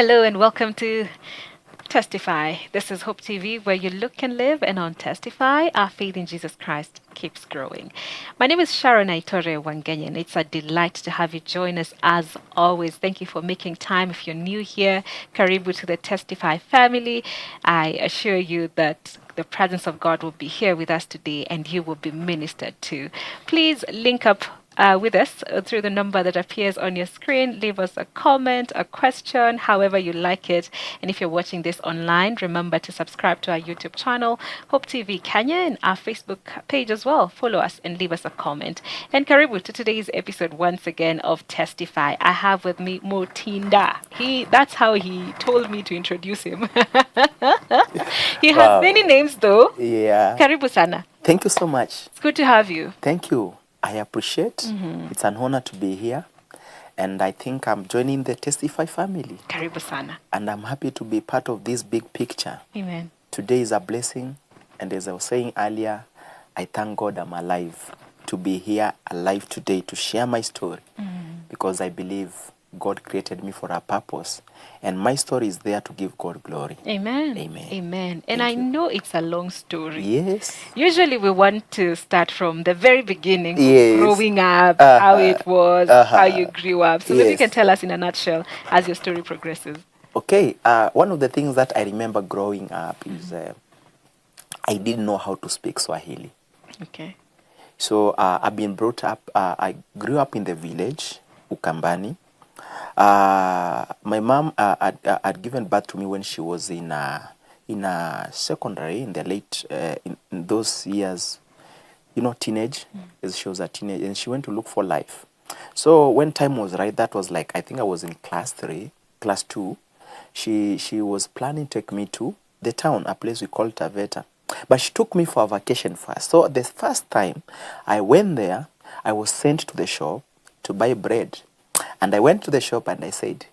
Hello and welcome to Testify. This is Hope TV, where you look and live, and on Testify, our faith in Jesus Christ keeps growing. My name is Sharon Aitore Wangenye, and it's a delight to have you join us as always. Thank you for making time. If you're new here, karibu to the Testify family. I assure you that the presence of God will be here with us today, and you will be ministered to. Please link up with us through the number that appears on your screen. Leave us a comment, a question, however you like it. And if you're watching this online, remember to subscribe to our YouTube channel, Hope TV Kenya, and our Facebook page as well. Follow us and leave us a comment. And karibu to today's episode once again of Testify. I have with me Mutinda. That's how he told me to introduce him. He has Wow. many names though. Yeah. Karibu sana. Thank you so much. It's good to have you. Thank you. I appreciate. It's an honor to be here. And I think I'm joining the Testify family. Karibu sana. And I'm happy to be part of this big picture. Amen. Today is a blessing. And as I was saying earlier, I thank God I'm alive to be here alive today to share my story. Because I believe God created me for a purpose. And my story is there to give God glory. Amen. Amen. Amen. And Thank I you. know it's a long story. Yes. Usually we want to start from the very beginning, Yes. growing up, how it was, how you grew up. So maybe you Yes. can tell us in a nutshell as your story progresses. Okay. One of the things that I remember growing up is I didn't know how to speak Swahili. Okay. So I've been brought up, I grew up in the village, Ukambani. My mom had given birth to me when she was in a secondary, in the late, in those years, teenage, as she was a teenage, and she went to look for life. So when time was right, that was like, I think I was in class 2, she was planning to take me to the town, a place we call Taveta. But she took me for a vacation first. So the first time I went there, I was sent to the shop to buy bread. And I went to the shop and I said,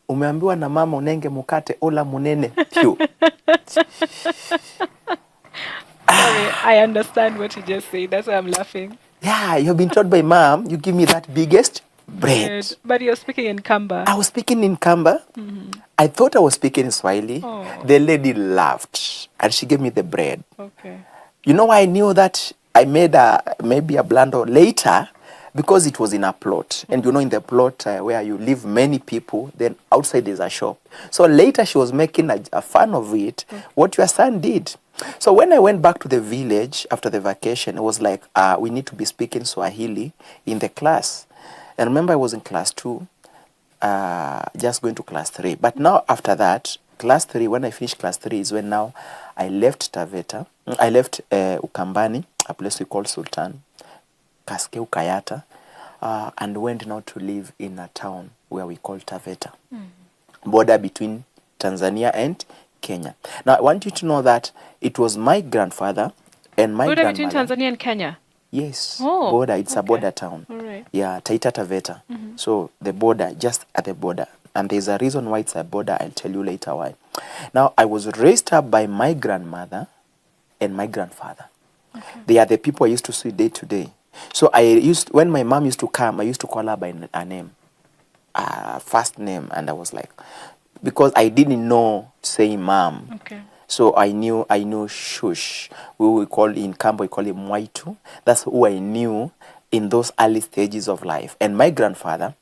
umeambiwa na mama unenge mukate ola munene pyu. Sorry, I understand what you just said. That's why I'm laughing. Yeah, you've been told by mom, you give me that biggest bread. But you're speaking in Kamba. I was speaking in Kamba. I thought I was speaking in Swahili. Oh. The lady laughed and she gave me the bread. Okay. You know why I knew that I made maybe a blunder later? Because it was in a plot. And in the plot where you live many people, then outside there's a shop. So later she was making a fun of it, what your son did. So when I went back to the village after the vacation, it was like, we need to be speaking Swahili in the class. And remember I was in class 2, just going to class 3. But now after that, class 3, when I finished class 3 is when now I left Taveta. I left Ukambani, a place we call Sultan, Kaskeu Kayata, and went now to live in a town where we call Taveta, border between Tanzania and Kenya. Now, I want you to know that it was my grandfather and my Border grandmother. between Tanzania and Kenya? Yes, Oh, border. It's a okay. border town. All right. Yeah, Taita Taveta. So the border, just at the border. And there's a reason why it's a border. I'll tell you later why. Now, I was raised up by my grandmother and my grandfather. Okay. They are the people I used to see day to day. So when my mom used to come, I used to call her by a name, first name, and I was like, because I didn't know saying mom. Okay. So I knew shush. We call in Kambo, we call him Mwaitu. That's who I knew in those early stages of life. And my grandfather,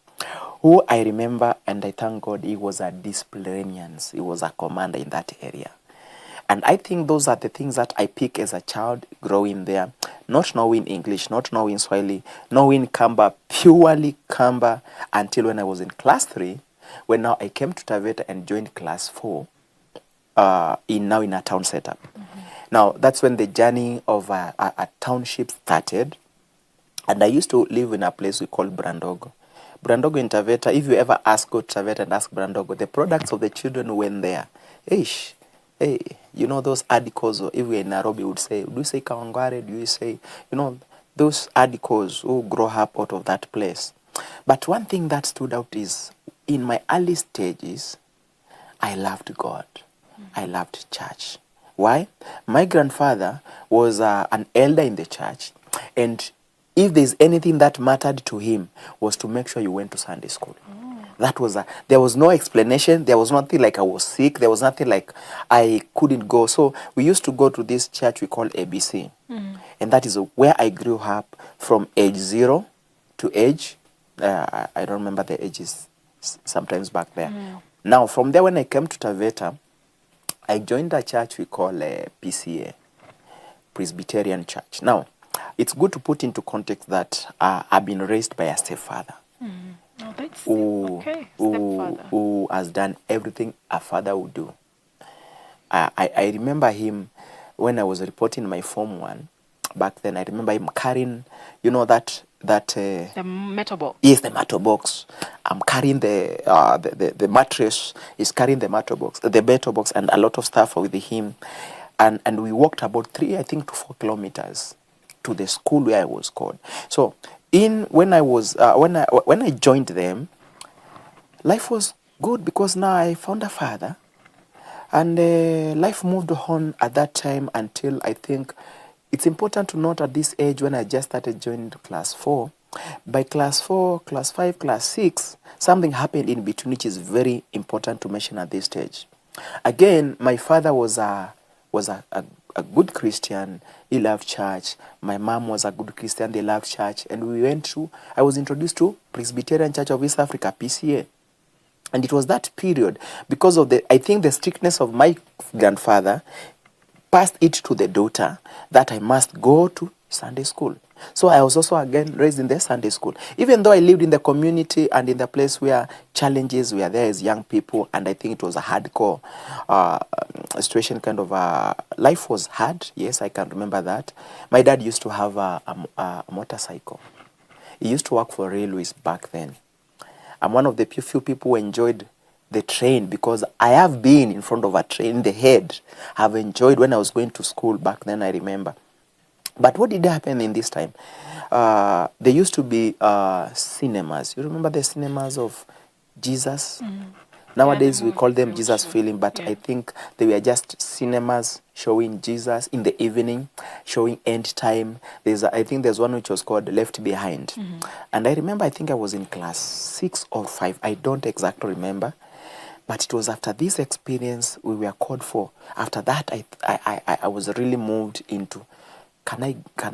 who I remember, and I thank God, he was a disciplinarian. He was a commander in that area. And I think those are the things that I pick as a child growing there, not knowing English, not knowing Swahili, knowing Kamba, purely Kamba, until when I was in class 3, when now I came to Taveta and joined class 4, in a town setup. Now, that's when the journey of a township started. And I used to live in a place we call Brandogo. Brandogo in Taveta, if you ever go to Taveta and ask Brandogo, the products of the children went there. Ish. Hey, those adicos, if we're in Nairobi, would say, do you say Kawangware? Do you say, those adicos who grow up out of that place. But one thing that stood out is, in my early stages, I loved God. I loved church. Why? My grandfather was an elder in the church, and if there's anything that mattered to him was to make sure you went to Sunday school. There was no explanation. There was nothing like I was sick. There was nothing like I couldn't go. So we used to go to this church we call ABC. And that is where I grew up from age 0 to age, I don't remember the ages sometimes back there. Now, from there, when I came to Taveta, I joined a church we call PCA, Presbyterian Church. Now, it's good to put into context that I've been raised by a stepfather. Oh, that's Okay, stepfather. Who has done everything a father would do. I remember him when I was reporting my Form 1. Back then, I remember him carrying, you know, that the metal box. Yes, the metal box. I'm carrying the mattress. He's carrying the metal box, and a lot of stuff with him. And we walked about 3, I think, to 4 kilometers to the school where I was called. So when I joined them, life was good because now I found a father, and life moved on at that time until I think it's important to note at this age when I just started joining class 4. By class 4, class 5, class 6, something happened in between which is very important to mention at this stage. Again, my father was a good Christian. He loved church. My mom was a good Christian. They loved church. And I was introduced to Presbyterian Church of East Africa, PCA. And it was that period, because of I think the strictness of my grandfather passed it to the daughter that I must go to Sunday school. So I was also again raised in the Sunday school. Even though I lived in the community and in the place where challenges were there as young people, and I think it was a hardcore situation, kind of life was hard. Yes, I can remember that. My dad used to have a motorcycle. He used to work for railways back then. I'm one of the few people who enjoyed the train because I have been in front of a train in the head. I've enjoyed when I was going to school back then, I remember. But what did happen in this time? There used to be cinemas. You remember the cinemas of Jesus? Nowadays we call them Jesus Film, but I think they were just cinemas showing Jesus in the evening, showing end time. I think there's one which was called Left Behind. And I remember, I think I was in class 6 or 5. I don't exactly remember. But it was after this experience we were called for. After that, I was really moved into, can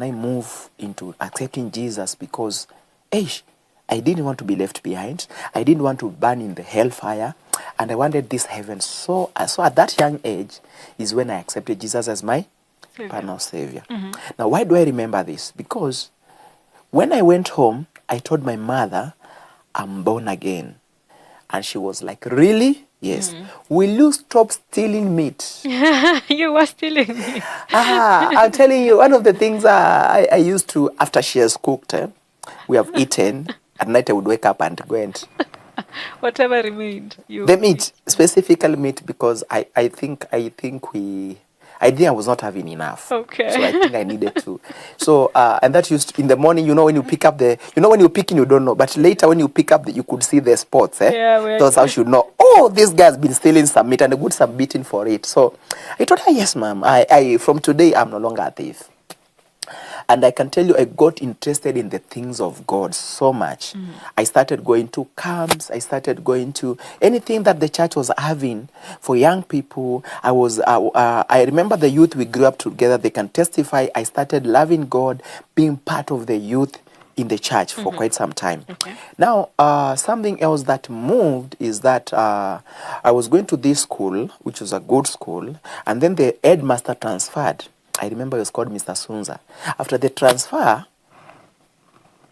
I move into accepting Jesus? Because, I didn't want to be left behind. I didn't want to burn in the hellfire. And I wanted this heaven. So at that young age is when I accepted Jesus as my personal Savior. Now, why do I remember this? Because when I went home, I told my mother, I'm born again. And she was like, really? Yes. Will you stop stealing meat? You were stealing meat. I'm telling you, one of the things I used to, after she has cooked, we have eaten, at night I would wake up and go and... Whatever remained. The meat, specifically meat, because I think I was not having enough. Okay. So I think I needed to. So, and that used to, in the morning, when you pick up when you're picking, you don't know. But later when you pick up, you could see the spots. Yeah, that's how you know, this guy's been stealing some meat and a good some beating for it. So I told her, yes, ma'am. I from today, I'm no longer a thief. And I can tell you, I got interested in the things of God so much. I started going to camps. I started going to anything that the church was having for young people. I remember the youth we grew up together. They can testify. I started loving God, being part of the youth in the church for quite some time. Okay. Now, something else that moved is that I was going to this school, which was a good school, and then the headmaster transferred. I remember it was called Mr. Sunza. After the transfer,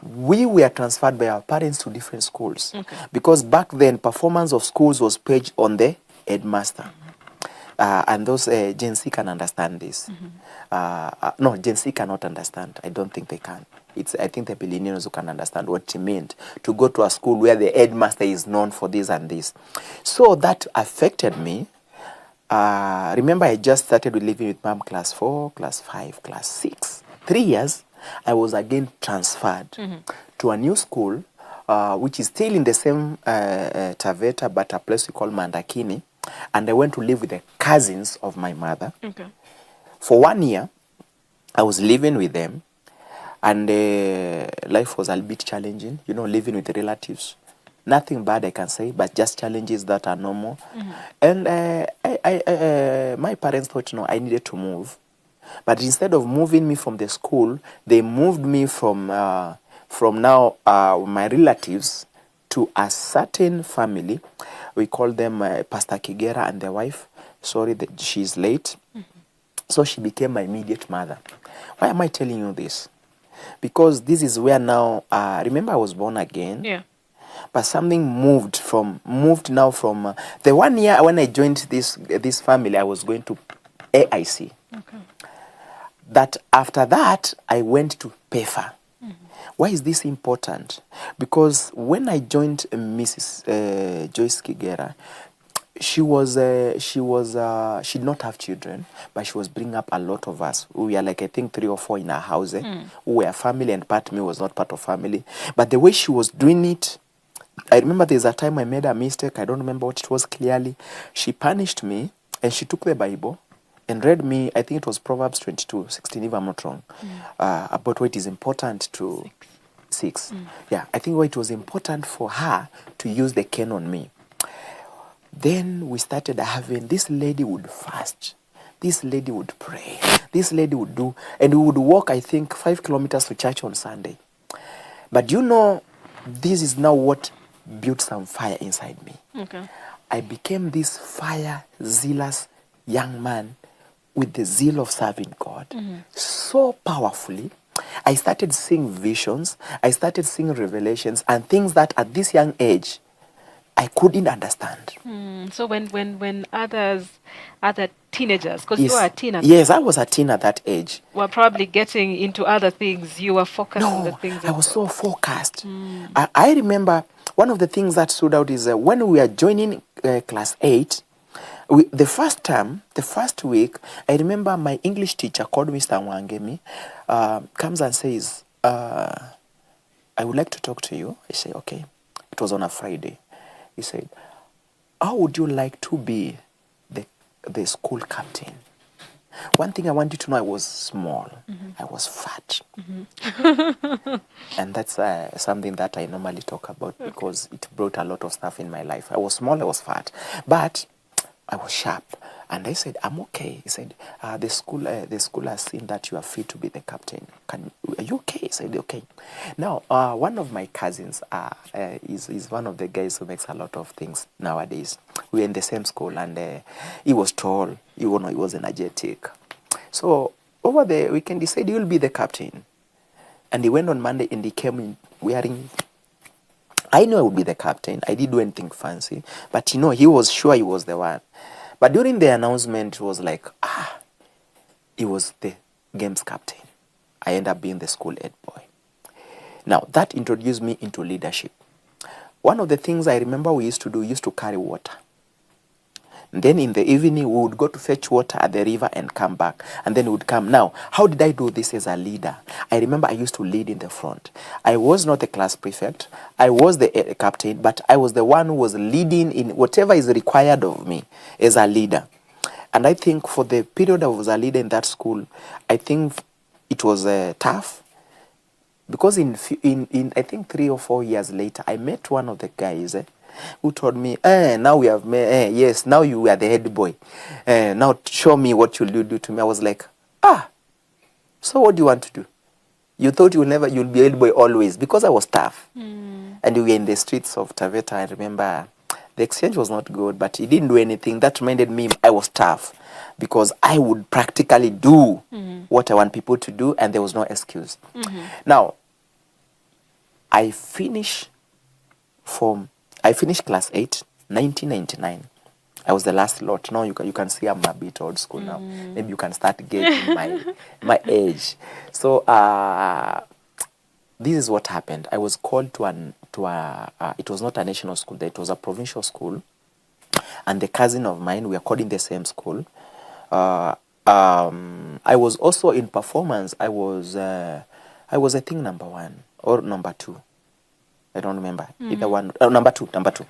we were transferred by our parents to different schools. Okay. Because back then, performance of schools was paged on the headmaster. And those Gen Z can understand this. No, Gen Z cannot understand. I don't think they can. I think the millennials who can understand what it meant to go to a school where the headmaster is known for this and this. So that affected me. Remember, I just started living with mom class 4, class 5, class 6. 3 years, I was again transferred to a new school, which is still in the same Taveta, but a place we call Mandakini. And I went to live with the cousins of my mother. Okay. For 1 year, I was living with them. And life was a bit challenging, living with relatives. Nothing bad I can say, but just challenges that are normal. And my parents thought, no, I needed to move. But instead of moving me from the school, they moved me from now my relatives to a certain family. We call them Pastor Kigera and their wife. Sorry, she's late. So she became my immediate mother. Why am I telling you this? Because this is where now, remember I was born again. Yeah. But something moved now from the 1 year when I joined this family, I was going to AIC. Okay. That after that, I went to PEFA. Why is this important? Because when I joined Mrs. Joyce Kigera, she did not have children, but she was bringing up a lot of us. We were like, I think 3 or 4 in our house. Who were family, and part me was not part of family. But the way she was doing it, I remember there's a time I made a mistake. I don't remember what it was clearly. She punished me, and she took the Bible and read me, I think it was Proverbs 22:16, if I'm not wrong, about what is important to 6. Yeah, I think what it was important for her to use the cane on me. Then we started having, this lady would fast, this lady would pray, this lady would do, and we would walk, I think, 5 kilometers to church on Sunday. But you know, this is now what built some fire inside me. Okay. I became this fire zealous young man with the zeal of serving God so powerfully. I started seeing visions, I started seeing revelations, and things that at this young age I couldn't understand. So when other teenagers, because you Yes. were a teen at Yes, I was a teen at that age. were probably getting into other things, you were focused on the No, things I of was God. so focused. I remember one of the things that stood out is when we were joining class 8, the first week, I remember my English teacher called Mr. Mwangemi, comes and says, I would like to talk to you. I say, okay. It was on a Friday. He said, how would you like to be the school captain? One thing I want you to know, I was small. I was fat. And that's something that I normally talk about because it brought a lot of stuff in my life. I was small, I was fat. But I was sharp. And I said, I'm okay. He said, the school has seen that you are fit to be the captain. Are you okay? He said, okay. Now, one of my cousins is one of the guys who makes a lot of things nowadays. We were in the same school, and he was tall. He was energetic. So over the weekend, he said, you'll be the captain. And he went on Monday, and he came in wearing... I knew I would be the captain. I didn't do anything fancy. But, he was sure he was the one. But during the announcement, it was like, he was the games captain. I ended up being the school head boy. Now, that introduced me into leadership. One of the things I remember we used to carry water. And then in the evening, we would go to fetch water at the river and come back. And then we would come. Now, how did I do this as a leader? I remember I used to lead in the front. I was not the class prefect. I was the captain, but I was the one who was leading in whatever is required of me as a leader. And I think for the period I was a leader in that school, I think it was tough. Because in I think 3 or 4 years later, I met one of the guys who told me, now we have yes, now you are the head boy. Now show me what you'll do to me. I was like, so what do you want to do? You thought you'll be head boy always, because I was tough. And we were in the streets of Taveta. I remember the exchange was not good, but he didn't do anything. That reminded me I was tough, because I would practically do what I want people to do, and there was no excuse. Now, I finished class 8, 1999. I was the last lot. Now you can see I'm a bit old school now. Maybe you can start getting my age. So this is what happened. I was called it was not a national school, it was a provincial school. And the cousin of mine, we are called in the same school. I was also in performance. I was I think number 1 or number 2. I don't remember. Either one. Number two.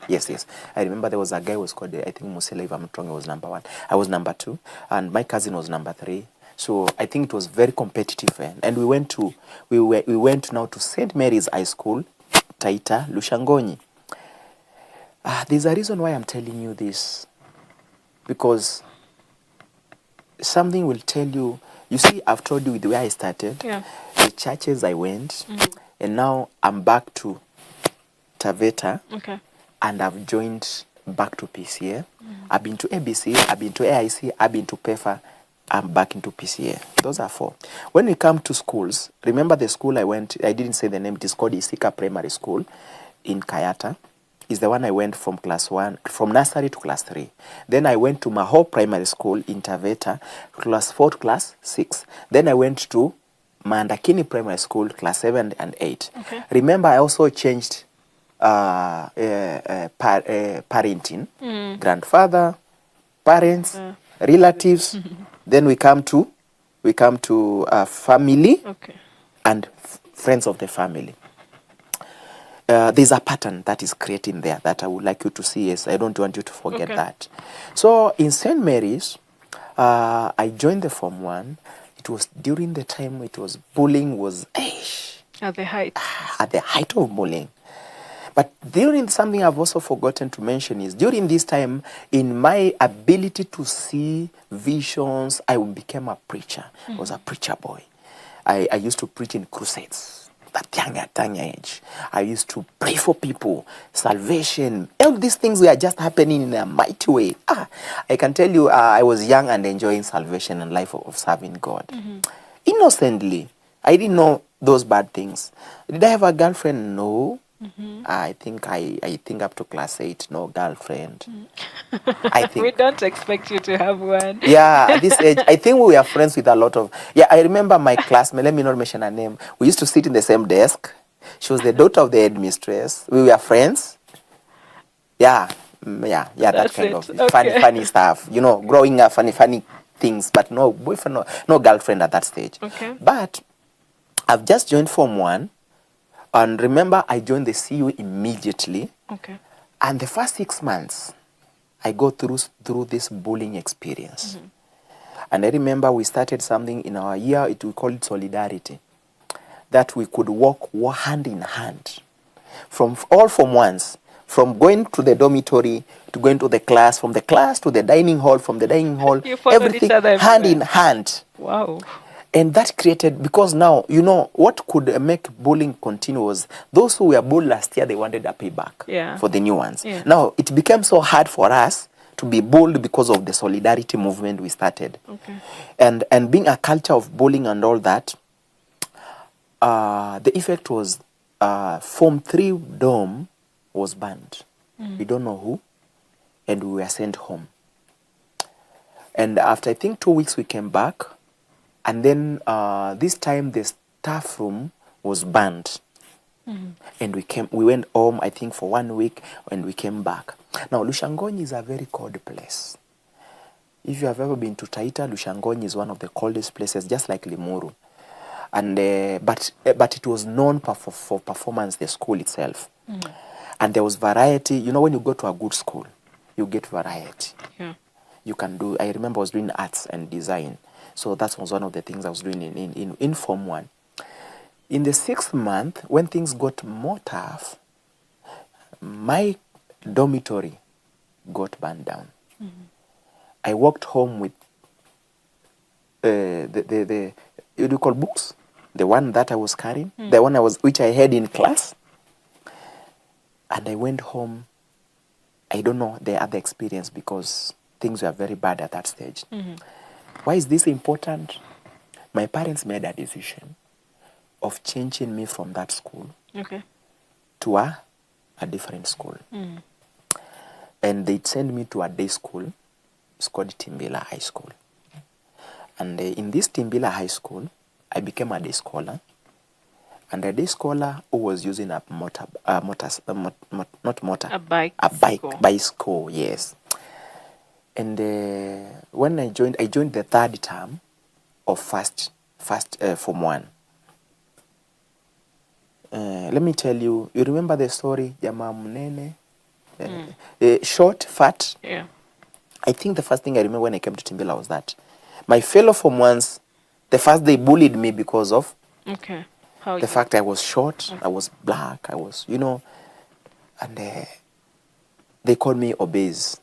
Yes. I remember there was a guy who was called, I think Musela, if I'm not wrong, he was number 1. I was number 2. And my cousin was number 3. So I think it was very competitive. And we went now to St. Mary's High School, Taita, Lushangonyi. There's a reason why I'm telling you this. Because something will tell you, you see, I've told you the way I started, the churches I went, and now I'm back to Taveta, and I've joined back to PCA. I've been to ABC, I've been to AIC, I've been to PEFA, I'm back into PCA. Those are 4. When we come to schools, remember the school I went, I didn't say the name, it is called Isika Primary School in Kayata. Is the one I went from class 1, from nursery to class 3. Then I went to Maho Primary School in Taveta, class 4 to class 6. Then I went to Mandakini Primary School, class 7 and 8. Remember, I also changed parenting, grandfather, parents, relatives. Then we come to family and friends of the family. There's a pattern that is creating there that I would like you to see. Yes, I don't want you to forget that. So in St. Mary's, I joined the Form 1. It was during the time bullying was at the height. At the height of bullying. But during something I've also forgotten to mention is during this time, in my ability to see visions, I became a preacher. I was a preacher boy. I used to preach in crusades. That young age. I used to pray for people, salvation. All these things were just happening in a mighty way. I can tell you, I was young and enjoying salvation and life of serving God. Innocently. I didn't know those bad things. Did I have a girlfriend? No. I think up to class 8, no girlfriend. I think we don't expect you to have one. Yeah, at this age, I think we were friends with a lot of. Yeah, I remember my classmate. Let me not mention her name. We used to sit in the same desk. She was the daughter of the headmistress. We were friends. Yeah, that kind of funny stuff. You know, growing up, funny things, but no boyfriend, no girlfriend at that stage. But I've just joined Form 1. And remember, I joined the CU immediately. And the first 6 months, I go through this bullying experience. And I remember we started something in our year, we call it solidarity. That we could walk hand in hand. From all Form 1s, from going to the dormitory to going to the class, from the class to the dining hall, from the dining hall, everything hand in hand. Wow. And that created, because now, you know, what could make bullying continue was those who were bullied last year, they wanted a payback for the new ones. Now, it became so hard for us to be bullied because of the solidarity movement we started. And being a culture of bullying and all that, the effect was Form 3 dorm was banned. We don't know who, and we were sent home. And after, I think, 2 weeks, we came back. And then this time the staff room was banned. And we went home, I think, for 1 week, and we came back. Now, Lushangonyi is a very cold place. If you have ever been to Taita, Lushangonyi is one of the coldest places, just like Limuru. And but it was known for performance, the school itself. And there was variety. You know, when you go to a good school, you get variety. You can do, I remember I was doing arts and design. So that was one of the things I was doing in Form 1. In the 6th month, when things got more tough, my dormitory got burned down. I walked home with the what do you call books? The one that I was carrying, the one which I had in class. And I went home. I don't know the other experience because things were very bad at that stage. Why is this important? My parents made a decision of changing me from that school to a different school. And they sent me to a day school. It's called Timbila High School. And in this Timbila High School, I became a day scholar. And a day scholar who was using a bicycle, yes. And when I joined the 3rd term of first Form 1. Let me tell you, you remember the story, Jamaa Mnene? Short, fat? Yeah. I think the first thing I remember when I came to Timbila was that. My fellow Form 1s, the first they bullied me because of the fact I was short, I was black, I was, you know, and they called me obese.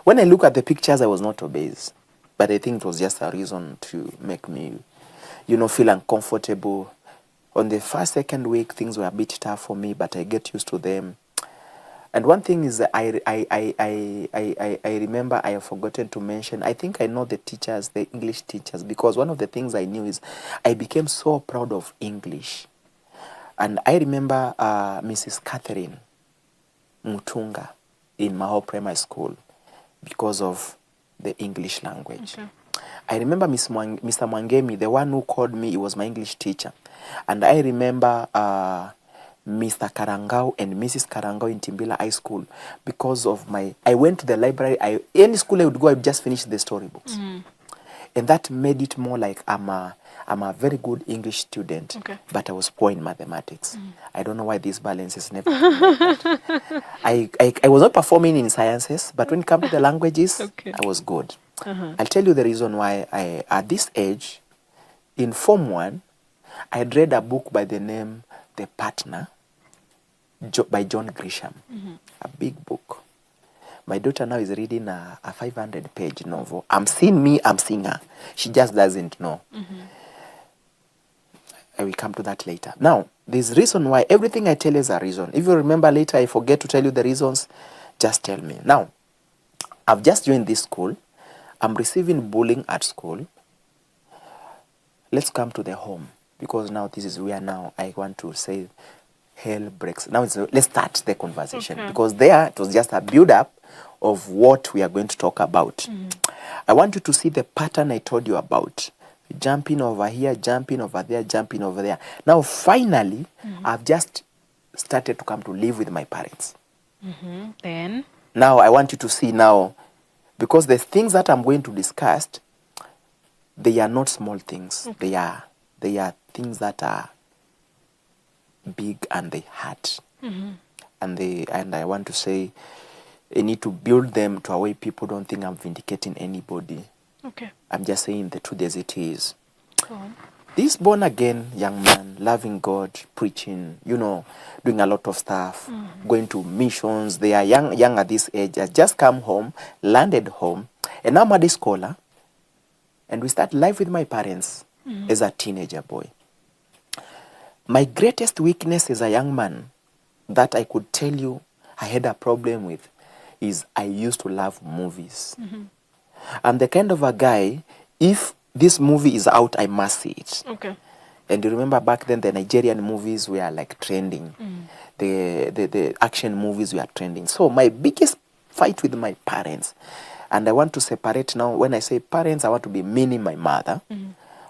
When I look at the pictures, I was not obese. But I think it was just a reason to make me, feel uncomfortable. On the first, second week, things were a bit tough for me, but I get used to them. And one thing is that I remember I have forgotten to mention, I think I know the teachers, the English teachers, because one of the things I knew is I became so proud of English. And I remember Mrs. Catherine Mutunga in Maho Primary School because of the English language. Okay. I remember Mr. Mwangemi, the one who called me, he was my English teacher. And I remember Mr. Karangao and Mrs. Karangao in Timbila High School because of I went to the library. Any school I would go, I would just finish the storybooks. And that made it more like I'm a very good English student, okay, but I was poor in mathematics. I don't know why this balance is never like that. I was not performing in sciences, but when it comes to the languages, okay, I was good. I'll tell you the reason why. At this age, in Form 1, I had read a book by the name The Partner by John Grisham, a big book. My daughter now is reading a 500-page novel. I'm seeing her. She just doesn't know. I will come to that later. Now, there's reason why. Everything I tell you is a reason. If you remember later, I forget to tell you the reasons, just tell me. Now, I've just joined this school. I'm receiving bullying at school. Let's come to the home, because now this is where now I want to say hell breaks. Now let's start the conversation, okay, because there it was just a build-up of what we are going to talk about. I want you to see the pattern I told you about. Jumping over here, jumping over there, jumping over there. Now, finally, I've just started to come to live with my parents. Then? Now, I want you to see now, because the things that I'm going to discuss, they are not small things. Okay. They are things that are big and they hurt. And I want to say, I need to build them to a way people don't think I'm vindicating anybody. Okay. I'm just saying the truth as it is. This born-again young man, loving God, preaching, doing a lot of stuff, going to missions. They are young at this age. I just come home, landed home, and I'm a scholar. And we start life with my parents as a teenager boy. My greatest weakness as a young man that I could tell you I had a problem with is I used to love movies. I'm the kind of a guy, if this movie is out, I must see it. Okay. And you remember back then the Nigerian movies were like trending. The action movies were trending. So my biggest fight with my parents, and I want to separate now, when I say parents, I want to be meaning my mother,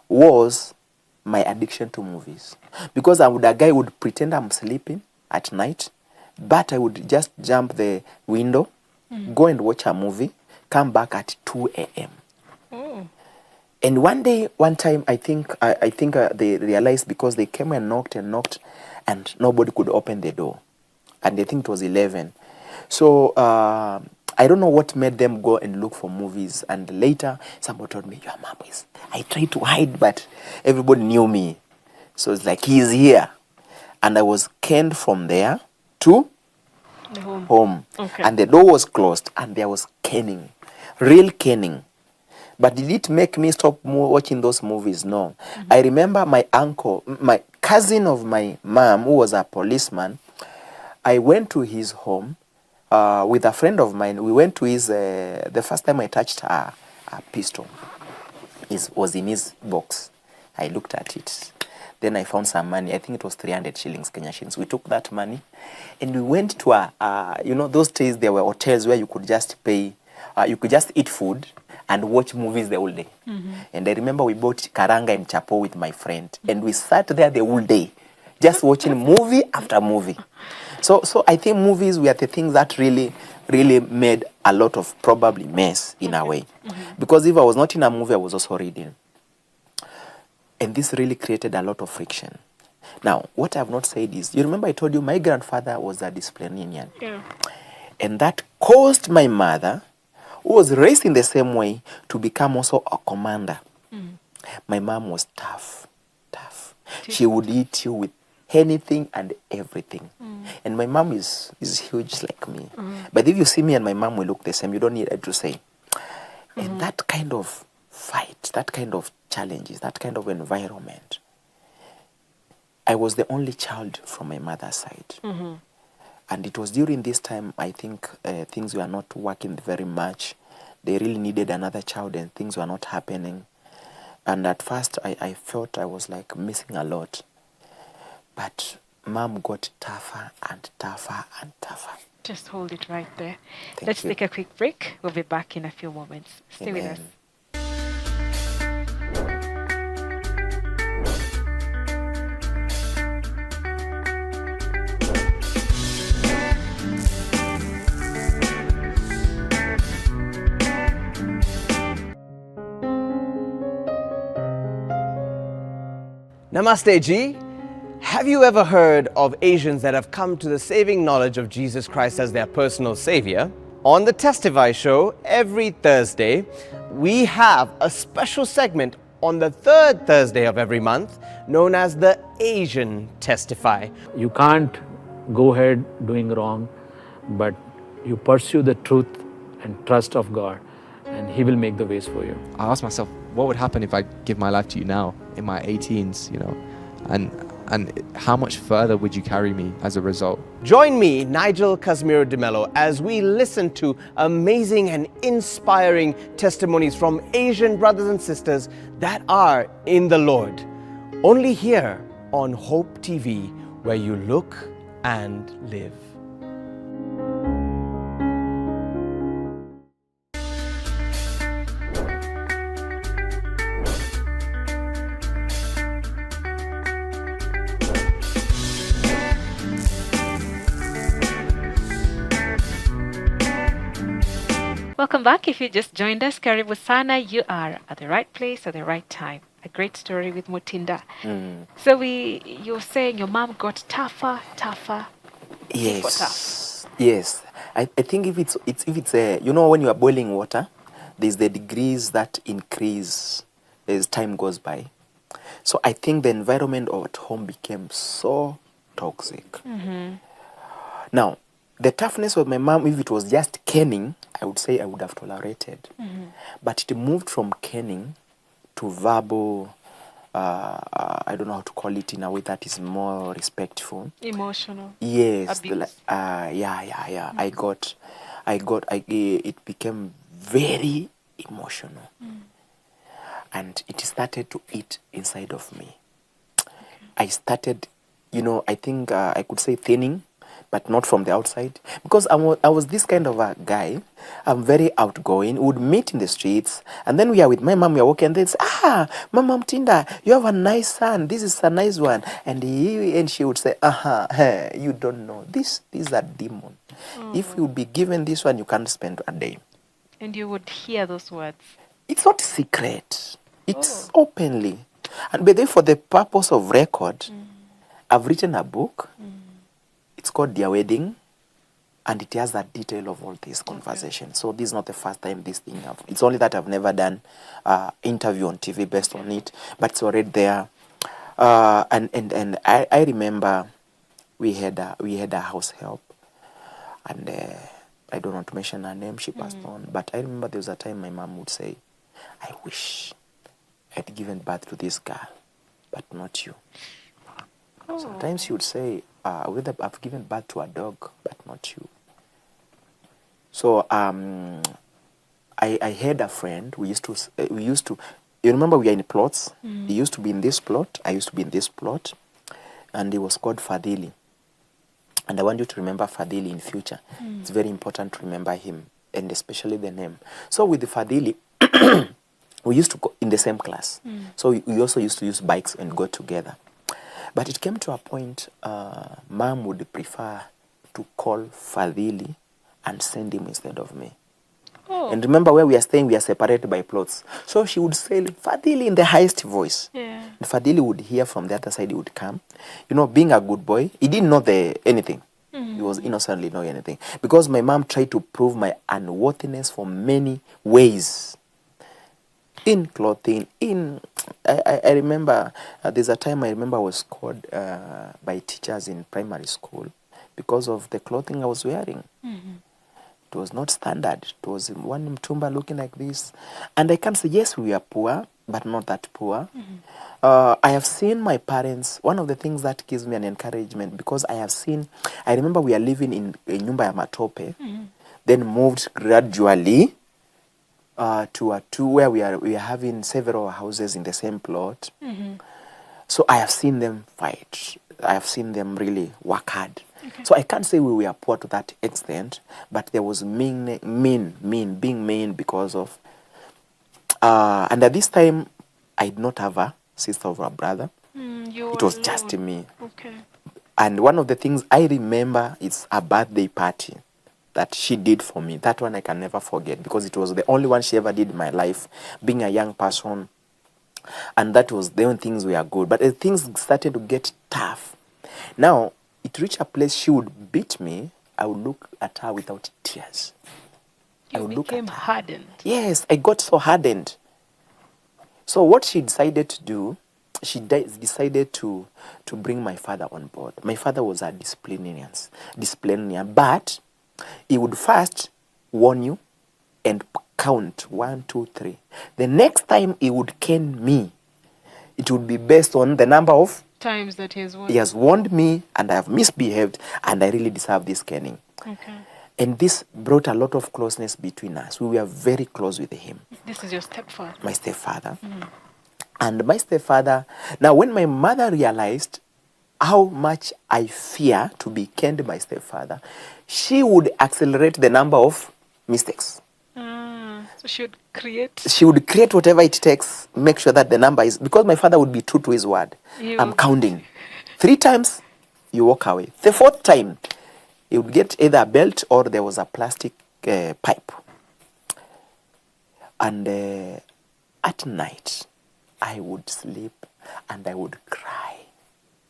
was my addiction to movies. Because a guy would pretend I'm sleeping at night, but I would just jump the window, go and watch a movie, come back at 2 a.m. And one time, I think they realized, because they came and knocked, and nobody could open the door. And I think it was 11. So I don't know what made them go and look for movies. And later, somebody told me, your mom is... I tried to hide, but everybody knew me. So it's like, he's here. And I was canned from there to the home. Okay. And the door was closed, and there was caning. Real caning. But did it make me stop watching those movies? No. I remember my uncle, my cousin of my mom, who was a policeman. I went to his home with a friend of mine. We went to his, the first time I touched a pistol, it was in his box. I looked at it. Then I found some money. I think it was 300 shillings, Kenya shillings. We took that money and we went to those days there were hotels where you could just pay, you could just eat food and watch movies the whole day. And I remember we bought karanga and chapo with my friend. And we sat there the whole day, just watching movie after movie. So I think movies were the things that really made a lot of probably mess in a way. Because if I was not in a movie, I was also reading. And this really created a lot of friction. Now, what I have not said is, you remember I told you my grandfather was a disciplinarian. Yeah. And that caused my mother, who was raised in the same way, to become also a commander. My mom was tough. She would hit you with anything and everything. And my mom is huge like me. But if you see me and my mom, we look the same. You don't need to say. And that kind of fight, that kind of challenges, that kind of environment, I was the only child from my mother's side. And it was during this time, I think, things were not working very much. They really needed another child and things were not happening. And at first, I felt I was like missing a lot. But mom got tougher and tougher and tougher. Just hold it right there. Thank Let's you. take a quick break. We'll be back in a few moments. Stay with us. Amen. Namaste Ji. Have you ever heard of Asians that have come to the saving knowledge of Jesus Christ as their personal savior? On the Testify show every Thursday, we have a special segment on the third Thursday of every month known as the Asian Testify. You can't go ahead doing wrong, but you pursue the truth and trust of God, and He will make the ways for you. I asked myself, what would happen if I give my life to you now, in my 18s, and how much further would you carry me as a result? Join me, Nigel Casimiro de Mello, as we listen to amazing and inspiring testimonies from Asian brothers and sisters that are in the Lord. Only here on Hope TV, where you look and live. Welcome back. If you just joined us, Karibu Sana, you are at the right place at the right time. A great story with Mutinda. So you're saying your mom got tougher. Yes. Yes. I think if it's when you are boiling water, there's the degrees that increase as time goes by. So I think the environment at home became so toxic. Now, the toughness of my mom, if it was just caning, I would say I would have tolerated. But it moved from caning to verbal, I don't know how to call it in a way that is more respectful. Emotional. Yes. Abuse. It became very emotional. And it started to eat inside of me. I started, I think I could say thinning, but not from the outside. Because I was this kind of a guy. I'm very outgoing. We would meet in the streets. And then we are with my mom. We are walking. And they'd say, Mama Mutinda, you have a nice son. This is a nice one. And she would say, you don't know. This is a demon. If you would be given this one, you can't spend a day. And you would hear those words. It's not secret. It's openly. And but then for the purpose of record, I've written a book. It's called Dear Wedding, and it has a detail of all this conversation. So this is not the first time this thing it's only that I've never done interview on TV based on it, but it's already there. And I remember we had a house help, and I don't want to mention her name, she passed on, but I remember there was a time my mom would say, I wish I'd given birth to this girl, but not you. Sometimes she would say, I've given birth to a dog, but not you. So I had a friend. We used to. You remember we are in plots. He used to be in this plot. I used to be in this plot, and he was called Fadili. And I want you to remember Fadili in future. It's very important to remember him, and especially the name. So with the Fadili, we used to go in the same class. So we also used to use bikes and go together. But it came to a point, Mom would prefer to call Fadili and send him instead of me. And remember where we are staying, we are separated by plots. So she would say, Fadili in the highest voice. And Fadili would hear from the other side, he would come. Being a good boy, he didn't know anything. He was innocently knowing anything. Because my mom tried to prove my unworthiness for many ways. in clothing, I remember there's a time I remember I was called by teachers in primary school because of the clothing I was wearing. It was not standard. It was one mtumba looking like this. And I can say, yes, we are poor, but not that poor. I have seen my parents, one of the things that gives me an encouragement, because I remember we are living in a nyumba ya matope, then moved gradually to a two where we are having several houses in the same plot. So I have seen them fight. I have seen them really work hard. So I can't say we were poor to that extent, but there was being mean because of. And at this time, I did not have a sister or a brother. It was just me. Okay. And one of the things I remember is a birthday party that she did for me. That one I can never forget because it was the only one she ever did in my life, being a young person. And that was the only things were good. But as things started to get tough, now it reached a place she would beat me. I would look at her without tears. You became hardened. Yes, I got so hardened. So what she decided to do, she decided to bring my father on board. My father was a disciplinarian, but he would first warn you and count 1, 2, 3. The next time he would cane me, it would be based on the number of times that he has warned me and I have misbehaved and I really deserve this caning. Okay. And this brought a lot of closeness between us. We were very close with him. This is your stepfather? My stepfather. And my stepfather, now when my mother realized how much I fear to be caned by stepfather, she would accelerate the number of mistakes. So she would create? She would create whatever it takes, make sure that the number is, because my father would be true to his word. I'm counting. 3 times, you walk away. The 4th time, he would get either a belt or there was a plastic pipe. And at night, I would sleep and I would cry.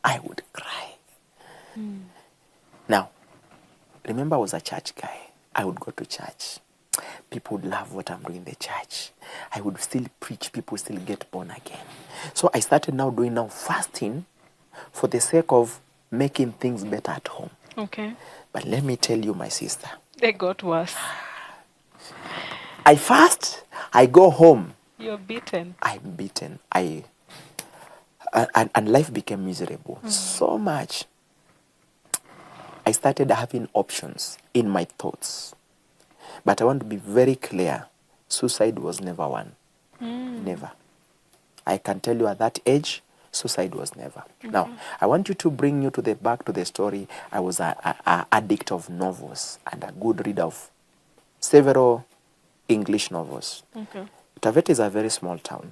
I would cry. Now, remember I was a church guy. I would go to church. People would love what I'm doing in the church. I would still preach. People still get born again. So I started doing fasting for the sake of making things better at home. Okay. But let me tell you, my sister. They got worse. I fast. I go home. You're beaten. I'm beaten. And life became miserable so much. I started having options in my thoughts. But I want to be very clear. Suicide was never one. Never. I can tell you at that age, suicide was never. Now, I want you to bring you back to the story. I was an addict of novels and a good reader of several English novels. Okay. Taveta is a very small town.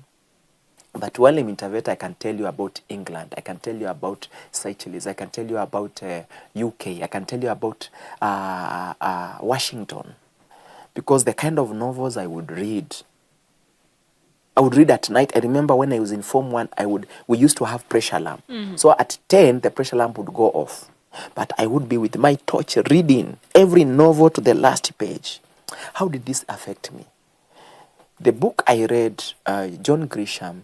But while I'm in Taveta, I can tell you about England. I can tell you about Seychelles. I can tell you about UK. I can tell you about Washington. Because the kind of novels I would read at night. I remember when I was in Form 1, we used to have pressure lamp. So at 10, the pressure lamp would go off. But I would be with my torch reading every novel to the last page. How did this affect me? The book I read, John Grisham,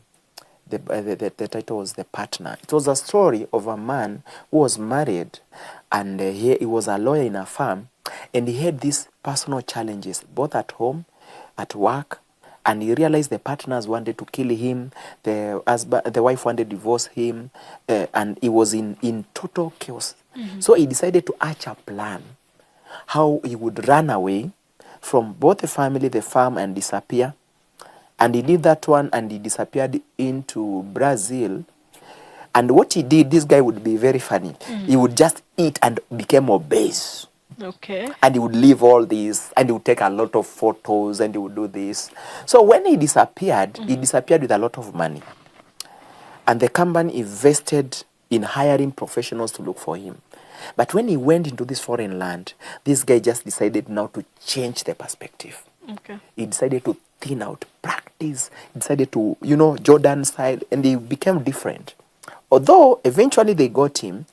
the title was The Partner. It was a story of a man who was married and he was a lawyer in a firm, and he had these personal challenges both at home, at work, and he realized the partners wanted to kill him, the wife wanted to divorce him, and he was in total chaos. So he decided to hatch a plan how he would run away from both the family, the farm, and disappear. And he did that one, and he disappeared into Brazil. And what he did, this guy would be very funny. He would just eat and became obese. Okay. And he would leave all this, and he would take a lot of photos, and he would do this. So when he disappeared with a lot of money. And the company invested in hiring professionals to look for him. But when he went into this foreign land, this guy just decided now to change the perspective. Okay. He decided to thin out, practice. He decided to, Jordan style, and he became different. Although eventually they got him,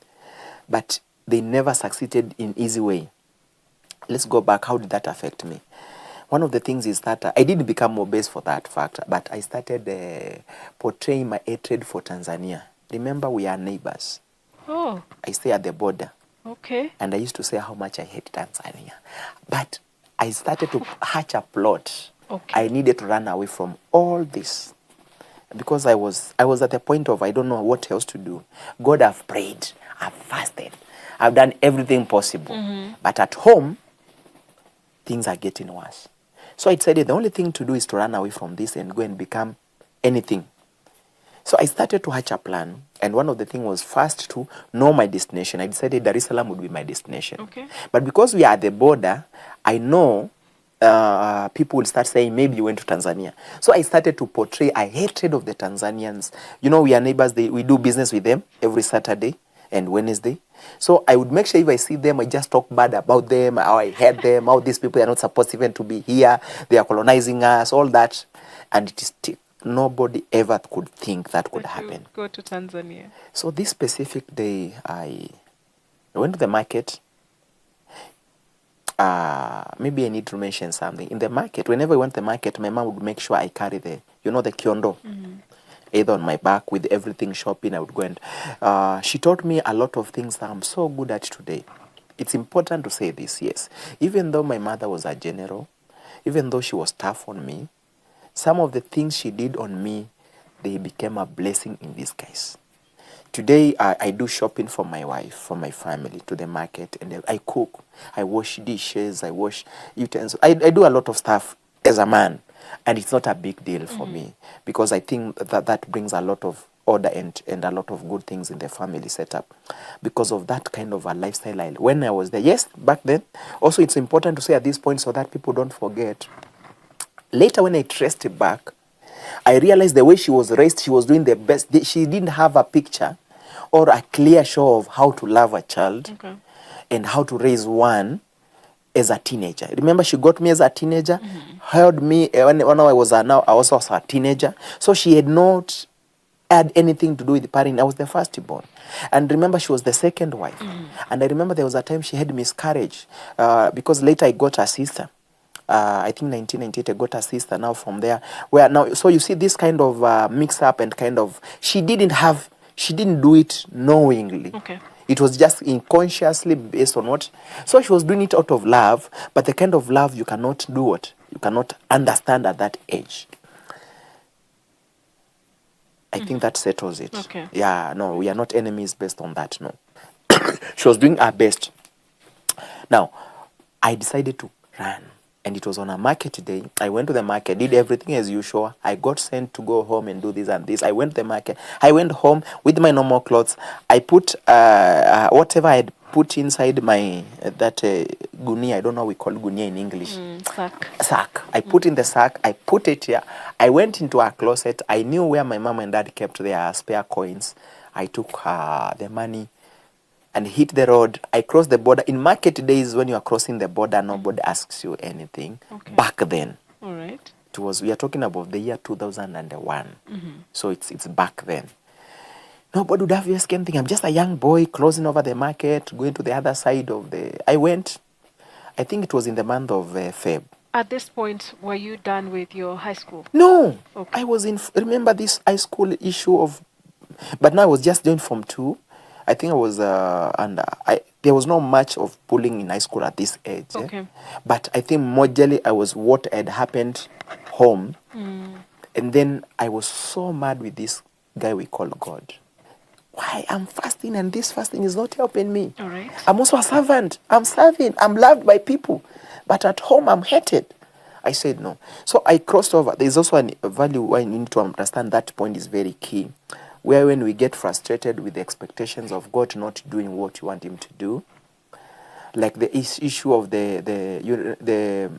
but they never succeeded in easy way. Let's go back. How did that affect me? one of the things is that I didn't become obese for that fact, but I started portraying my hatred for Tanzania. Remember, we are neighbors. Oh, I stay at the border. okay. And I used to say how much I hate Tanzania. But I started to hatch a plot. Okay. I needed to run away from all this. Because I was at the point of I don't know what else to do. God, I've prayed, I've fasted, I've done everything possible. But at home, things are getting worse. So I decided the only thing to do is to run away from this and go and become anything. So I started to hatch a plan, and one of the things was first to know my destination. I decided Dar es Salaam would be my destination. Okay. But because we are at the border, I know people will start saying maybe you went to Tanzania. So I started to portray a hatred of the Tanzanians. You know, we are neighbors. We do business with them every Saturday and Wednesday. So I would make sure if I see them, I just talk bad about them, how I hate them, how these people are not supposed even to be here. They are colonizing us, all that. And it is nobody ever could think that could happen. Go to Tanzania. So this specific day, I went to the market. Maybe I need to mention something. In the market, whenever I went to the market, my mom would make sure I carry the kiondo. Either on my back with everything shopping, I would go and... she taught me a lot of things that I'm so good at today. It's important to say this, yes. Even though my mother was a general, even though she was tough on me, some of the things she did on me, they became a blessing in disguise. Today, I do shopping for my wife, for my family, to the market, and I cook. I wash dishes, I wash utensils. I do a lot of stuff as a man, and it's not a big deal for me, because I think that brings a lot of order and a lot of good things in the family setup. Because of that kind of a lifestyle, when I was there, yes, back then. Also, it's important to say at this point so that people don't forget. Later, when I traced it back, I realized the way she was raised, she was doing the best. She didn't have a picture or a clear show of how to love a child and how to raise one as a teenager. Remember, she got me as a teenager, held me when I was now I also was a teenager. So she had not had anything to do with parenting. I was the firstborn. And remember, she was the second wife. And I remember there was a time she had miscarriage because later I got a sister. I think 1998, I got a sister. Now from there, so you see this kind of mix up and kind of, she didn't do it knowingly. Okay. It was just unconsciously based on what. So she was doing it out of love, but the kind of love you cannot do what? You cannot understand at that age. I think that settles it. Okay. Yeah, no, we are not enemies based on that, no. She was doing her best. Now, I decided to run. And it was on a market day. I went to the market, did everything as usual. I got sent to go home and do this and this. I went to the market. I went home with my normal clothes. I put whatever I had put inside my gunia. I don't know how we call gunia in English. Sack. I put in the sack. I put it here. I went into a closet. I knew where my mom and dad kept their spare coins. I took the money and hit the road. I crossed the border. In market days, when you are crossing the border, nobody asks you anything. Okay. Back then, all right, we are talking about the year 2001. So it's back then. Nobody would have asked anything. I'm just a young boy crossing over the market, going to the other side of I went. I think it was in the month of Feb. At this point, were you done with your high school? No. Okay. I was remember this high school issue of, but now I was just doing Form 2. I think I was there was not much of bullying in high school at this age. Okay. But I think majorly I was what had happened home. And then I was so mad with this guy we call God. Why I'm fasting and this fasting is not helping me. All right. I'm also a servant. I'm serving. I'm loved by people. But at home I'm hated. I said no. So I crossed over. There's also a value why you need to understand that point is very key. Where when we get frustrated with the expectations of God not doing what you want him to do, like the issue of the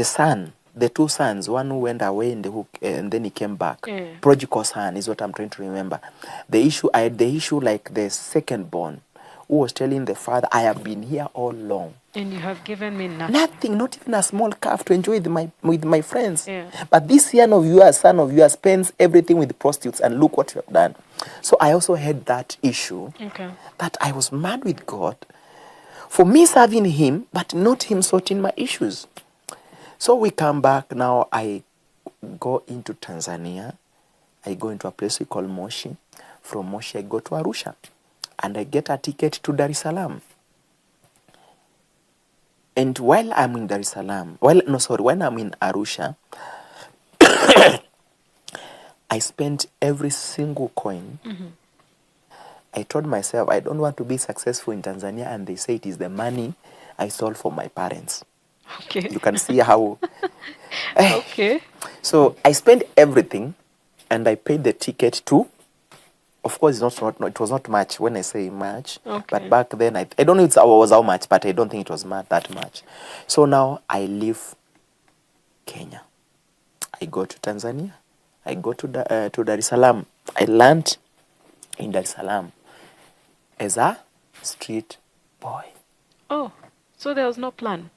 son, the two sons, one who went away and then he came back. Prodigal son is what I'm trying to remember. I had the issue like the second born, who was telling the father, I have been here all along. And you have given me nothing. Nothing, not even a small calf to enjoy with my friends. Yeah. But this son of yours, spends everything with prostitutes, and look what you have done. So I also had that issue, that I was mad with God for me serving him, but not him sorting my issues. So we come back. Now I go into Tanzania. I go into a place we call Moshi. From Moshi, I go to Arusha. And I get a ticket to Dar es Salaam. And while I'm in Dar es Salaam, when I'm in Arusha, I spent every single coin. Mm-hmm. I told myself, I don't want to be successful in Tanzania, and they say it is the money I stole from my parents. Okay. You can see how... Okay. So I spent everything, and I paid the ticket too. Of course, it was not much when I say much. Okay. But back then, I don't know if it was how much, but I don't think it was that much. So now I leave Kenya. I go to Tanzania. I go to Dar es Salaam. I land in Dar es Salaam as a street boy. Oh, so there was no plan.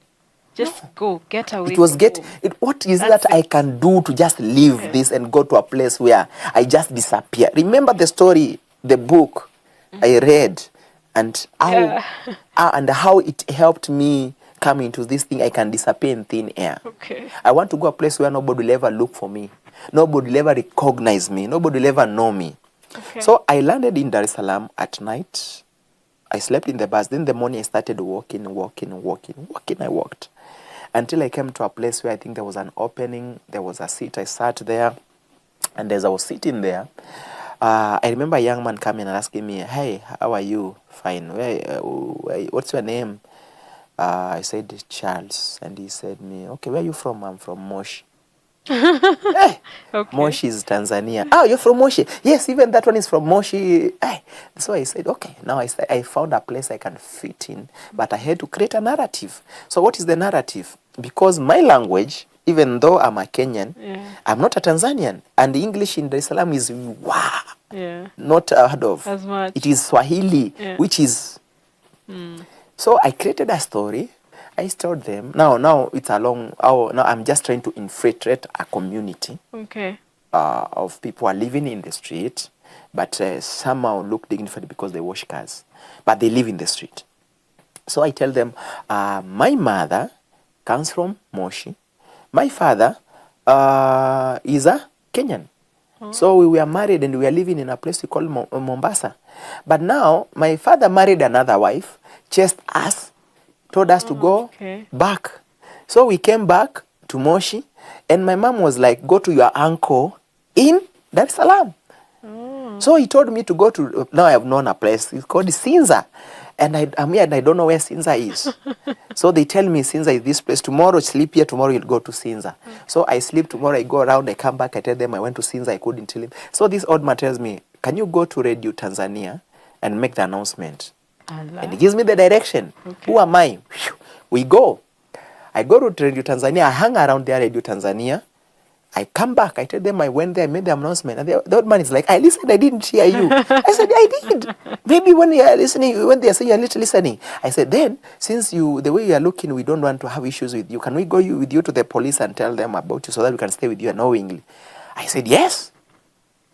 Just go, get away. It was from home. what is That's that I can do to just leave this and go to a place where I just disappear? Remember the story, the book I read, and how it helped me come into this thing. I can disappear in thin air. Okay. I want to go a place where nobody will ever look for me. Nobody will ever recognize me. Nobody will ever know me. Okay. So I landed in Dar es Salaam at night. I slept in the bus. Then in the morning I started walking. I walked until I came to a place where I think there was an opening. There was a seat. I sat there. And as I was sitting there, I remember a young man coming and asking me, "Hey, how are you?" "Fine. What's your name?" I said, "Charles." And he said me, "Okay, where are you from?" "I'm from Moshi." Hey, Okay. Moshi is Tanzania. "Oh, you're from Moshi?" "Yes, even that one is from Moshi." Hey. So I said, okay, now I found a place I can fit in, but I had to create a narrative. So what is the narrative? Because my language, even though I'm a Kenyan, I'm not a Tanzanian. And English in Dar es Salaam is not heard of. As much. It is Swahili, which is... So I created a story. I told them. Now it's a long... now I'm just trying to infiltrate a community of people who are living in the street, but somehow look dignified because they wash cars. But they live in the street. So I tell them, my mother comes from Moshi. My father is a Kenyan. So we were married and we were living in a place we call Mombasa. But now my father married another wife, chased us, told us to go back. So we came back to Moshi, and my mom was like, "Go to your uncle in Dar es Salaam." So he told me to go to, now I have known a place, it's called Sinza. And I'm here and I don't know where Sinza is. So they tell me Sinza is this place. Tomorrow, sleep here, tomorrow you'll go to Sinza. So I sleep, tomorrow I go around, I come back, I tell them I went to Sinza, I couldn't tell him. So this old man tells me, "Can you go to Radio Tanzania and make the announcement?" And he gives me the direction. Who am I? We go. I go to Radio Tanzania, I hang around there, Radio Tanzania. I come back, I tell them I went there, I made the announcement. And the old man is like, "I listened, I didn't hear you." I said, "I did." Maybe when you are listening, when they say you are not listening. I said, "Then, since the way you are looking, we don't want to have issues with you. Can we go with you to the police and tell them about you so that we can stay with you unknowingly?" I said, "Yes."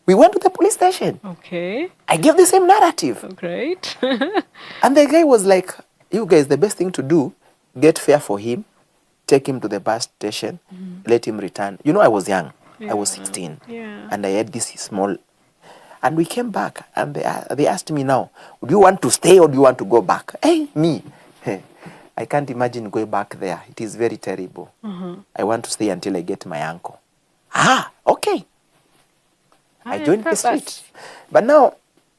We went to the police station. Okay. I gave the same narrative. Great. And the guy was like, "You guys, the best thing to do, get fare for him, take him to the bus station, let him return." You know, I was young. I was 16. And I had this small... And we came back, and they asked me now, "Do you want to stay or do you want to go back?" Hey, me. I can't imagine going back there. It is very terrible. I want to stay until I get my uncle. Okay. I joined the street. But now,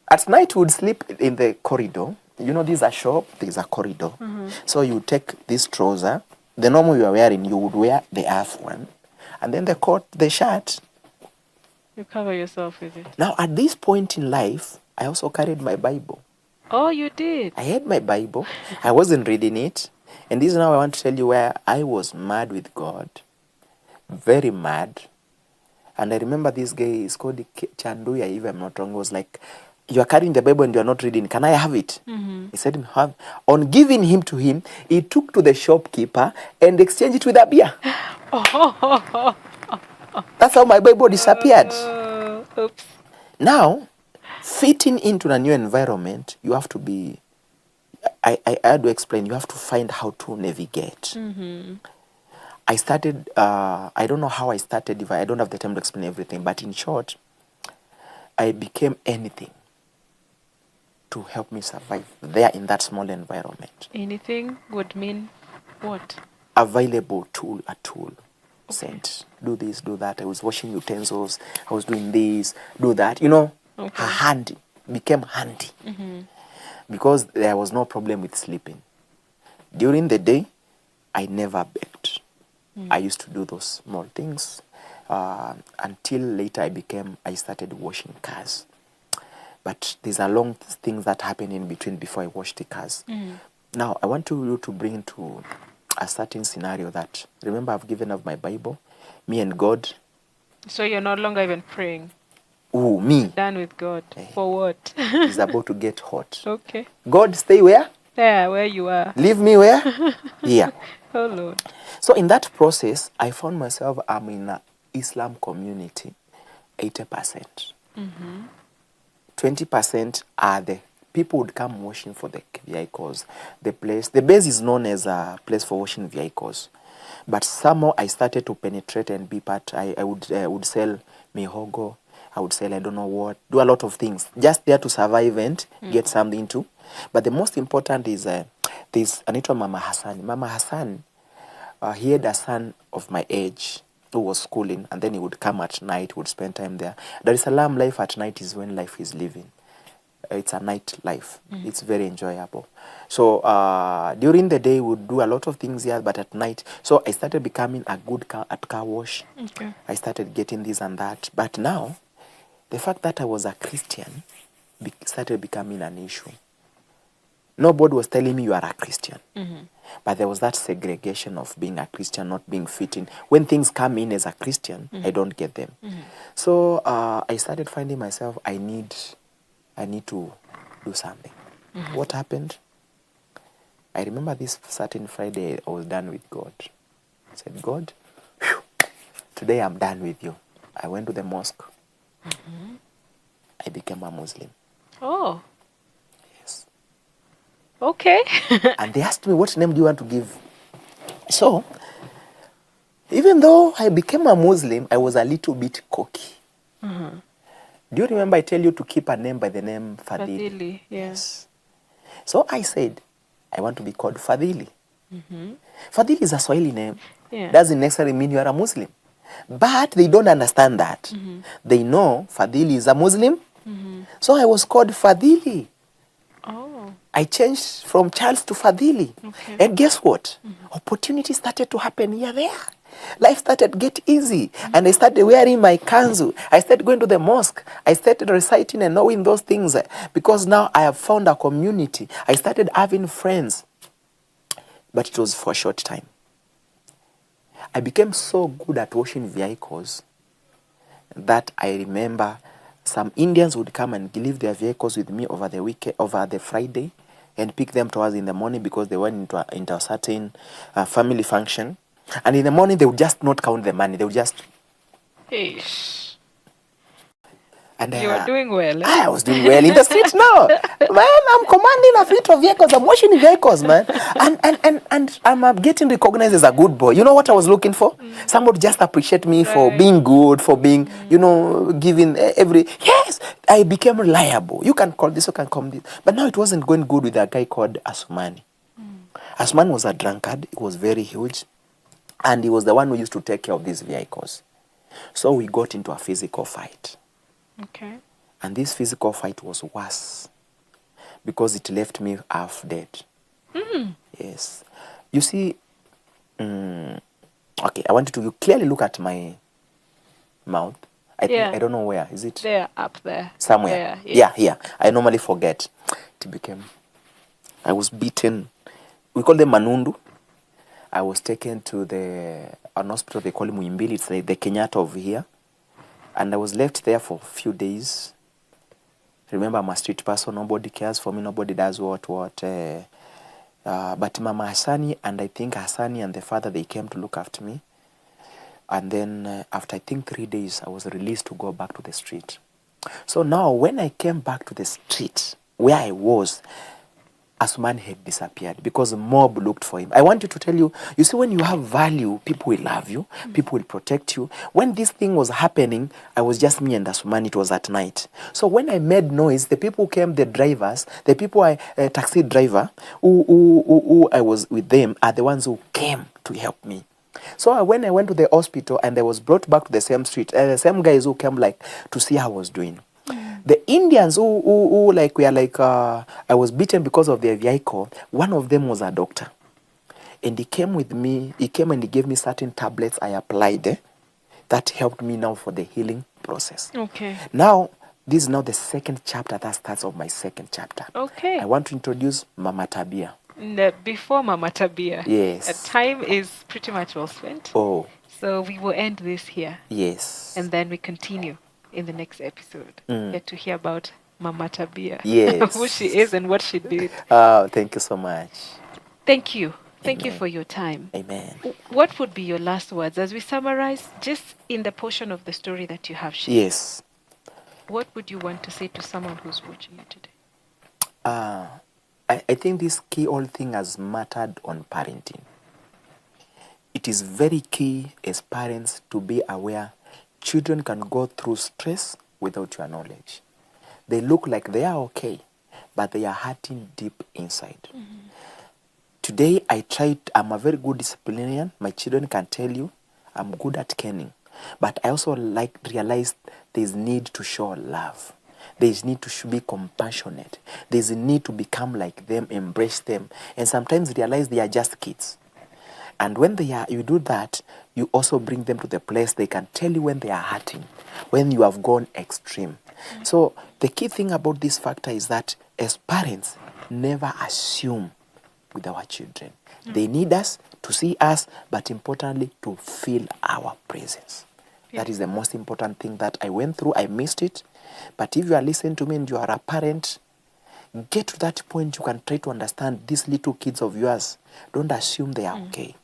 at night, we would sleep in the corridor. You know, there's a shop, there's a corridor. So you take this trouser, the normal you are wearing, you would wear the half one. And then the coat, the shirt. You cover yourself with it. Now, at this point in life, I also carried my Bible. Oh, you did? I had my Bible. I wasn't reading it. And this is now I want to tell you where I was mad with God. Very mad. And I remember this guy, is called Chanduya, if I'm not wrong, was like, "You are carrying the Bible and you are not reading. Can I have it?" He said, "Have." On giving him to him, he took to the shopkeeper and exchanged it with a beer. That's how my Bible disappeared. Oops. Now, fitting into a new environment, you have to be... I had to explain, you have to find how to navigate. I started, I don't know how I started, if I don't have the time to explain everything, but in short, I became anything to help me survive there in that small environment. Anything would mean what? Available tool, a tool. Sent, do this, do that. I was washing utensils, I was doing this, do that. You know, handy, became handy. Because there was no problem with sleeping. During the day, I never begged. I used to do those small things until later I started washing cars. But there's a long things that happened in between before I washed the cars. Now, I want you to bring to a certain scenario that, remember, I've given up my Bible, me and God. So you're no longer even praying? Ooh, me. Done with God. For what? It's about to get hot. Okay. God, stay where? There, where you are. Leave me where? Here. Oh, Lord. So in that process, I found myself, I'm in an Islam community, 80%. 20% are the people would come washing for the vehicles. The base is known as a place for washing vehicles. But somehow I started to penetrate and be part. I would sell mihogo. I would sell I don't know what. Do a lot of things. Just there to survive and get something too. But the most important is there's anaitwa Mama Hassan. Mama Hassan, he had a son of my age who was schooling, and then he would come at night, would spend time there. Dar es Salaam life at night is when life is living. It's a night life. It's very enjoyable. So during the day, we would do a lot of things here, but at night, so I started becoming a good car wash. Okay. I started getting this and that. But now, the fact that I was a Christian started becoming an issue. Nobody was telling me you are a Christian. But there was that segregation of being a Christian, not being fitting. When things come in as a Christian, I don't get them. So I started finding myself, I need to do something. What happened? I remember this certain Friday, I was done with God. I said, God, whew, today I'm done with you. I went to the mosque. I became a Muslim. Oh, Yes. okay. And they asked me, what name do you want to give? So, even though I became a Muslim, I was a little bit cocky. Do you remember I tell you to keep a name by the name Fadhili? Fadhili, yeah. Yes. So I said, I want to be called Fadhili. Fadhili is a Swahili name. Yeah. Doesn't necessarily mean you are a Muslim. But they don't understand that. They know Fadhili is a Muslim. So I was called Fadhili. Oh, I changed from Charles to Fadhili. Okay. And guess what? Opportunities started to happen here there. Life started to get easy. And I started wearing my kanzu. I started going to the mosque. I started reciting and knowing those things. Because now I have found a community. I started having friends. But it was for a short time. I became so good at washing vehicles that I remember some Indians would come and leave their vehicles with me over the weekend, over the Friday, and pick them to us in the morning because they went into a certain family function. And in the morning, they would just not count the money. They would just... Ish. And You were doing well. I was doing well in the streets now. Man, I'm commanding a fleet of vehicles. I'm washing vehicles, man. And I'm getting recognized as a good boy. You know what I was looking for? Somebody just appreciate me for being good, for being, giving every... Yes, I became reliable. You can call this, you can call this. But now it wasn't going good with a guy called Asumani. Asumani was a drunkard. He was very huge. And he was the one who used to take care of these vehicles. So we got into a physical fight. Okay. And this physical fight was worse because it left me half dead. Yes. You see, okay, I want you to clearly look at my mouth. I think, I don't know where. Is it? There, up there. Somewhere. There, yeah. Yeah. I normally forget. I was beaten. We call them Manundu. I was taken to an hospital, they call it Muimbili. It's the Kenyatta of here. And I was left there for a few days. Remember, I'm a street person. Nobody cares for me. Nobody does what. But Mama Hassani, and I think Hassani and the father, they came to look after me. And then after, I think, 3 days, I was released to go back to the street. So now, when I came back to the street, where I was, Asuman had disappeared because the mob looked for him. I want you to tell you, you see, when you have value, people will love you, people will protect you. When this thing was happening, I was just me and Asuman, it was at night. So when I made noise, the people who came, the drivers, the people, taxi driver, who I was with them, are the ones who came to help me. So when I went to the hospital and I was brought back to the same street, the same guys who came like to see how I was doing. The Indians who like were like I was beaten because of their vehicle. One of them was a doctor, and he came with me. He came and he gave me certain tablets. I applied that helped me now for the healing process. Okay. Now this is now the second chapter that starts of my second chapter. Okay. I want to introduce Mama Tabia. Before Mama Tabia. Yes. Time is pretty much well spent. Oh. So we will end this here. Yes. And then we continue in the next episode. Get to hear about Mama Tabia. Yes. Who she is and what she did. Thank you so much. Thank you. Thank you Amen. for your time. Amen. What would be your last words as we summarize just in the portion of the story that you have shared? Yes. What would you want to say to someone who's watching you today? I think this key all thing has mattered on parenting. It is very key as parents to be aware children can go through stress without your knowledge. They look like they are okay, but they are hurting deep inside. Today, I'm a very good disciplinarian. My children can tell you I'm good at caning. But I also realize there's need to show love. There's need to be compassionate. There's a need to become like them, embrace them, and sometimes realize they are just kids. And when you do that, you also bring them to the place they can tell you when they are hurting, when you have gone extreme. So the key thing about this factor is that as parents, never assume with our children. They need us to see us, but importantly, to feel our presence. That is the most important thing that I went through. I missed it. But if you are listening to me and you are a parent, get to that point you can try to understand these little kids of yours. Don't assume they are okay.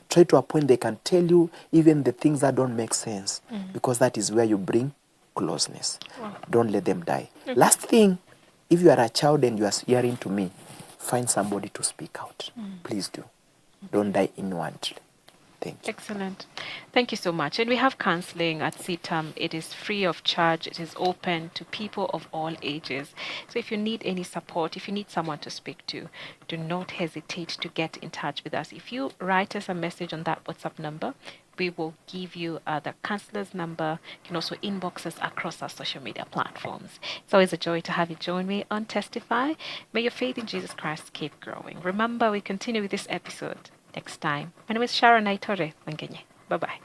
Try to a point they can tell you even the things that don't make sense, because that is where you bring closeness. Don't let them die. Last thing, if you are a child and you are hearing to me, find somebody to speak out. Please do. Don't die inwardly. Thank you. Excellent. Thank you so much. And we have counseling at CTAM. It is free of charge. It is open to people of all ages. So if you need any support, if you need someone to speak to, do not hesitate to get in touch with us. If you write us a message on that WhatsApp number, we will give you the counselor's number. You can also inbox us across our social media platforms. It's always a joy to have you join me on Testify. May your faith in Jesus Christ keep growing. Remember, we continue with this episode next time. My name is Sharon Aitore Wangenye. Bye-bye.